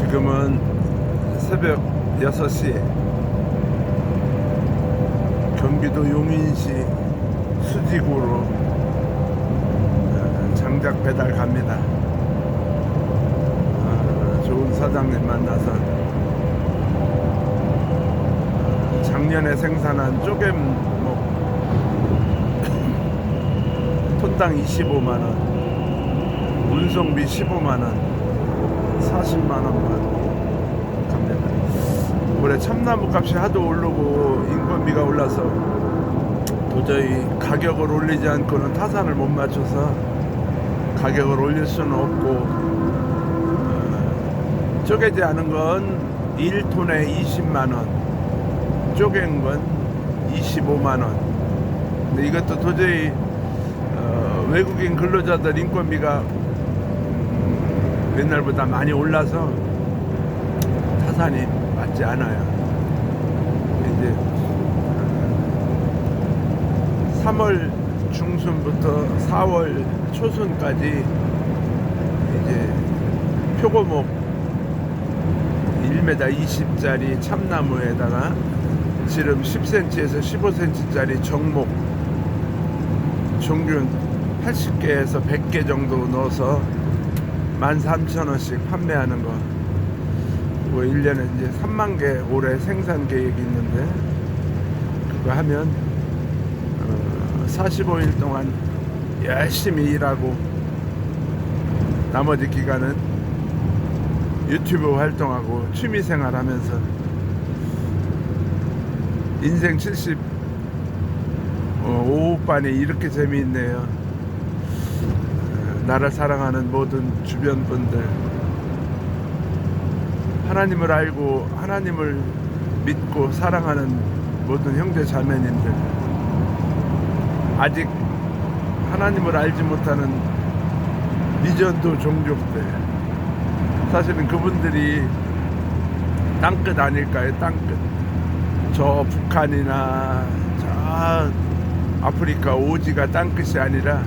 지금은 새벽 6시 경기도 용인시 수지구로 장작 배달 갑니다. 좋은 사장님 만나서 작년에 생산한 쪼개목 톤당 25만원, 운송비 15만원, 40만원만 갑니다. 올해 참나무 값이 하도 오르고 인건비가 올라서 도저히 가격을 올리지 않고는 타산을 못 맞춰서 가격을 올릴 수는 없고, 쪼개지 않은 건 1톤에 20만원, 쪼갠 건 25만원. 근데 이것도 도저히 외국인 근로자들 인건비가 옛날보다 많이 올라서 타산이 맞지 않아요. 이제 3월 중순부터 4월 초순까지 이제 표고목 1m 20짜리 참나무에다가 지름 10cm에서 15cm짜리 정목 종균 80개에서 100개 정도 넣어서 13,000원씩 판매하는 거. 뭐 1년에 이제 3만 개 올해 생산 계획이 있는데, 그거 하면 45일 동안 열심히 일하고 나머지 기간은 유튜브 활동하고 취미생활 하면서 인생 75반이 이렇게 재미있네요. 나를 사랑하는 모든 주변 분들, 하나님을 알고 하나님을 믿고 사랑하는 모든 형제 자매님들, 아직 하나님을 알지 못하는 미전도 종족들, 사실은 그분들이 땅끝 아닐까요? 땅끝. 저 북한이나 저 아프리카 오지가 땅끝이 아니라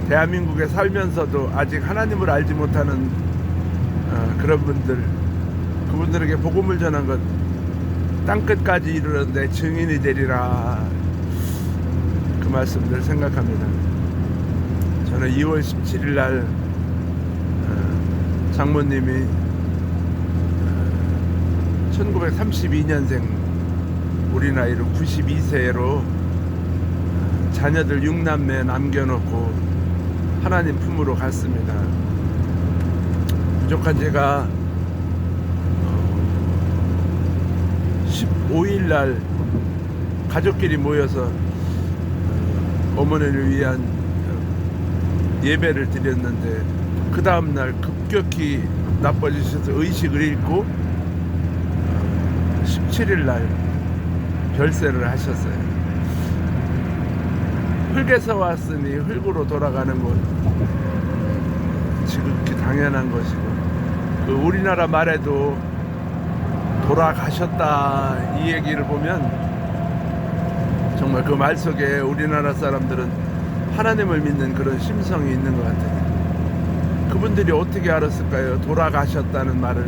대한민국에 살면서도 아직 하나님을 알지 못하는 그런 분들, 그분들에게 복음을 전한 것 땅끝까지 이르렀는데 증인이 되리라, 그 말씀들 생각합니다. 저는 2월 17일 날 장모님이 1932년생, 우리 나이로 92세로 자녀들 6남매 남겨놓고 하나님 품으로 갔습니다. 부족한 제가 15일 날 가족끼리 모여서 어머니를 위한 예배를 드렸는데, 그 다음날 급격히 나빠지셔서 의식을 잃고 17일 날 별세를 하셨어요. 흙에서 왔으니 흙으로 돌아가는 것, 지극히 당연한 것이고, 그 우리나라 말에도 돌아가셨다 이 얘기를 보면 정말 그 말 속에 우리나라 사람들은 하나님을 믿는 그런 심성이 있는 것 같아요. 그분들이 어떻게 알았을까요? 돌아가셨다는 말을.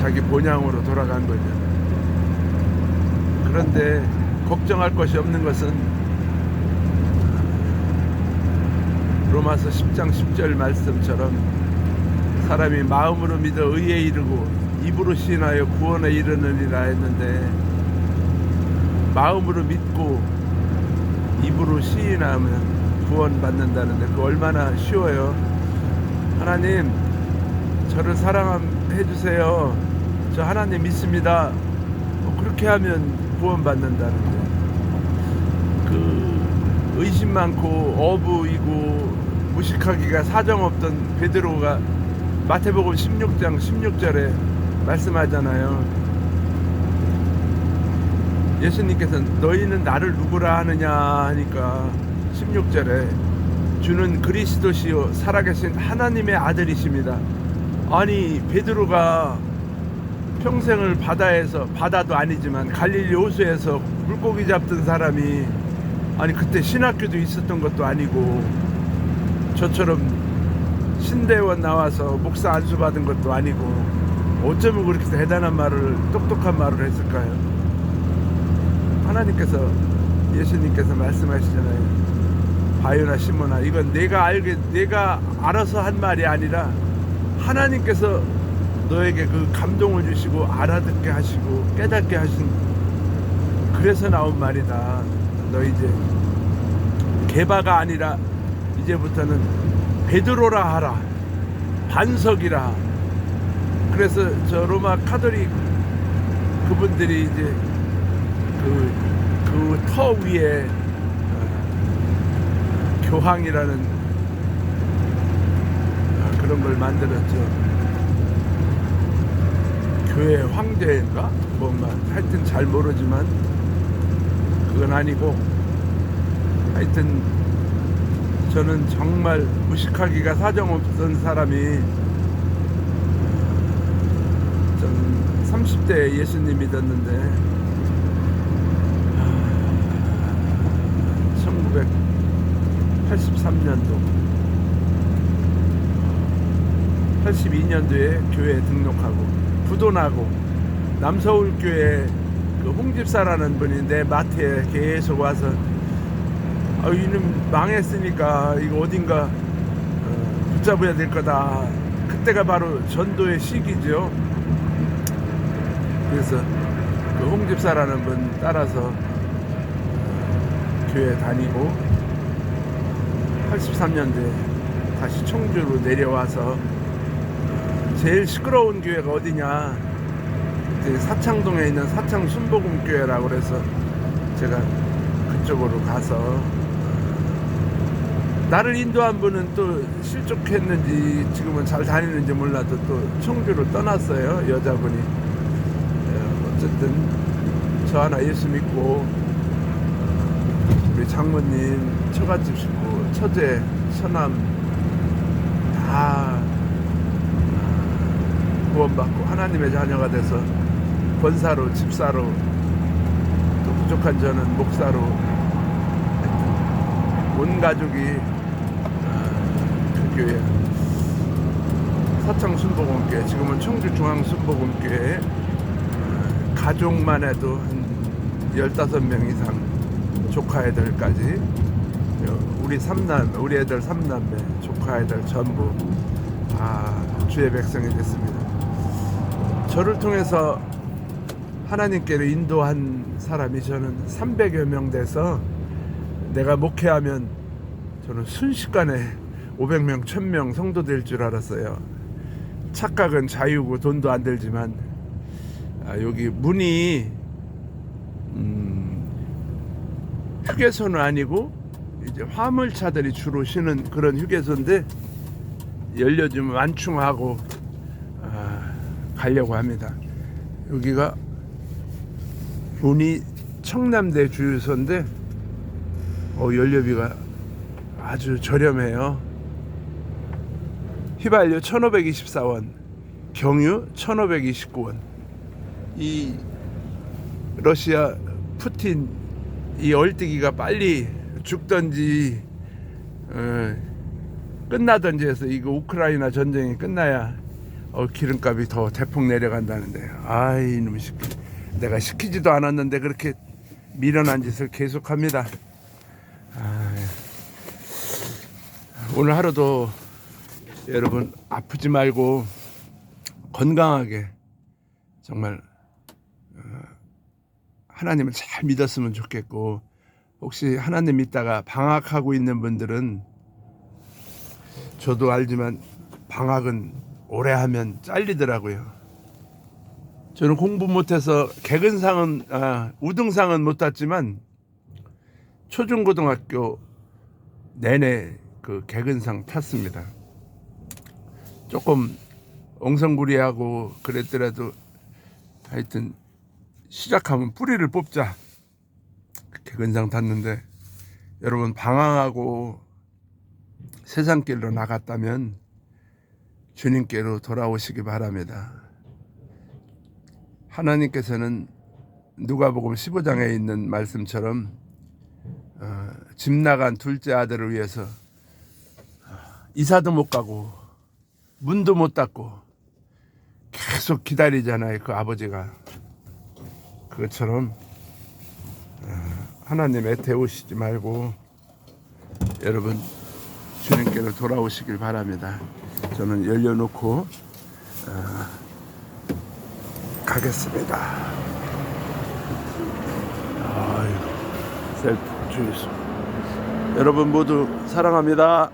자기 본향으로 돌아간 거죠. 그런데 걱정할 것이 없는 것은 로마서 10장 10절 말씀처럼 사람이 마음으로 믿어 의에 이르고 입으로 시인하여 구원에 이르느니라 했는데, 마음으로 믿고 입으로 시인하면 구원받는다는데 그 얼마나 쉬워요. 하나님, 저를 사랑해 주세요. 저 하나님 믿습니다. 그렇게 하면 구원받는다는데, 그 의심 많고 어부이고 무식하기가 사정없던 베드로가 마태복음 16장 16절에 말씀하잖아요. 예수님께서는 너희는 나를 누구라 하느냐 하니까 16절에 주는 그리스도시요 살아계신 하나님의 아들이십니다. 아니, 베드로가 평생을 바다에서, 바다도 아니지만 갈릴리 호수에서 물고기 잡던 사람이, 아니 그때 신학교도 있었던 것도 아니고 저처럼 신대원 나와서 목사 안수 받은 것도 아니고 어쩌면 그렇게 대단한 말을, 똑똑한 말을 했을까요? 하나님께서, 예수님께서 말씀하시잖아요. 바요나 시몬아, 이건 내가 알아서 한 말이 아니라 하나님께서 너에게 그 감동을 주시고 알아듣게 하시고 깨닫게 하신, 그래서 나온 말이다. 너 이제 게바가 아니라 이제부터는 베드로라 하라, 반석이라. 그래서 저 로마 카톨릭 그분들이 이제 그 터 위에 교황이라는 그런 걸 만들었죠. 교회 황제인가? 뭔가 하여튼 잘 모르지만 그건 아니고, 하여튼 저는 정말 무식하기가 사정없던 사람이, 전 30대에 예수님 믿었는데 1983년도 82년도에 교회에 등록하고 부도나고 남서울교회 그 홍집사라는 분이 내 마트에 계속 와서 이놈 망했으니까 이거 어딘가 붙잡아야 될 거다. 그때가 바로 전도의 시기죠. 그래서 그 홍집사라는 분 따라서 교회 다니고 83년도에 다시 청주로 내려와서 제일 시끄러운 교회가 어디냐, 사창동에 있는 사창 순복음교회라고 그래서 제가 그쪽으로 가서, 나를 인도한 분은 또 실족했는지 지금은 잘 다니는지 몰라도 또 청주로 떠났어요, 여자분이. 어쨌든 저 하나 예수 믿고 우리 장모님, 처갓집 식구, 처제, 처남 다 구원받고 하나님의 자녀가 돼서 권사로, 집사로, 또 부족한 저는 목사로, 하여튼 온 가족이 그 교회 사창 순복음교회, 지금은 청주 중앙 순복음교회 가족만 해도 한 15명 이상, 조카 애들까지, 우리 애들 3남매, 조카 애들 전부 주의 백성이 됐습니다. 저를 통해서 하나님께로 인도한 사람이 저는 300여 명 돼서, 내가 목회하면 저는 순식간에 500명, 1000명 성도 될 줄 알았어요. 착각은 자유고 돈도 안 들지만, 여기 문이 휴게소는 아니고 이제 화물차들이 주로 쉬는 그런 휴게소인데, 열려주면 완충하고 가려고 합니다. 여기가 문이 청남대 주유소인데 연료비가 아주 저렴해요. 휘발유 1524원, 경유 1529원. 이 러시아 푸틴 이 얼뜨기가 빨리 죽던지 끝나던지 해서, 이거 우크라이나 전쟁이 끝나야 기름값이 더 대폭 내려간다는데, 아이 이놈 시키, 내가 시키지도 않았는데 그렇게 미련한 짓을 계속합니다. 오늘 하루도 여러분 아프지 말고 건강하게 정말 하나님을 잘 믿었으면 좋겠고, 혹시 하나님 믿다가 방학하고 있는 분들은, 저도 알지만 방학은 오래 하면 잘리더라고요. 저는 공부 못해서 개근상은 우등상은 못 땄지만 초중고등학교 내내 그 개근상 탔습니다. 조금 엉성구리하고 그랬더라도 하여튼 시작하면 뿌리를 뽑자, 개근상 탔는데, 여러분 방황하고 세상길로 나갔다면 주님께로 돌아오시기 바랍니다. 하나님께서는 누가복음 15장에 있는 말씀처럼 집 나간 둘째 아들을 위해서 이사도 못 가고 문도 못 닫고 계속 기다리잖아요. 그 아버지가. 그것처럼 하나님 애태우시지 말고 여러분 주님께로 돌아오시길 바랍니다. 저는 열려놓고 가겠습니다. 아유, 셀프 주의소. 여러분 모두 사랑합니다.